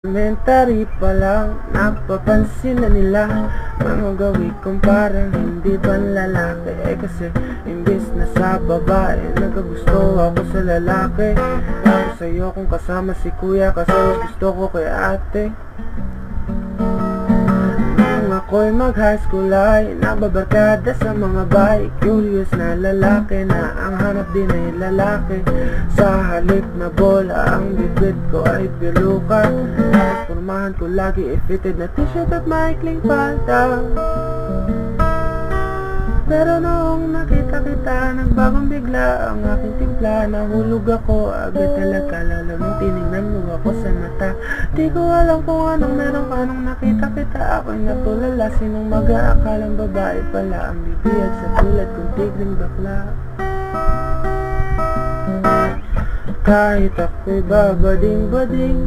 Elementary pa lang, napapansin na nila mga gawin kong parang hindi panlalaki. Kasi imbis na sa babae, nagkagusto ako sa lalaki. Ako sa'yo kung kasama si kuya, kasi gusto ko kay ate. Nung ako'y mag-high school ay nababarkada sa mga bike. Curious na lalaki na ang hanap din ay lalaki. Sa halip na bola, ang bibit ko ay pilukan. Pormahan ko lagi fitted na t-shirt at maikling palda. Pero noong nakita kita, nagbagong bigla ang aking timpla. Nahulog ako, agad talaga lalamang tinignan mo ako sa mata. Di ko alam kung anong meron ka nung nakita kita. Ako'y natulala, sinong mag-aakalang babae pala ang bibiyag sa tulad kong tigling bakla. Kahit ako'y babading-bading,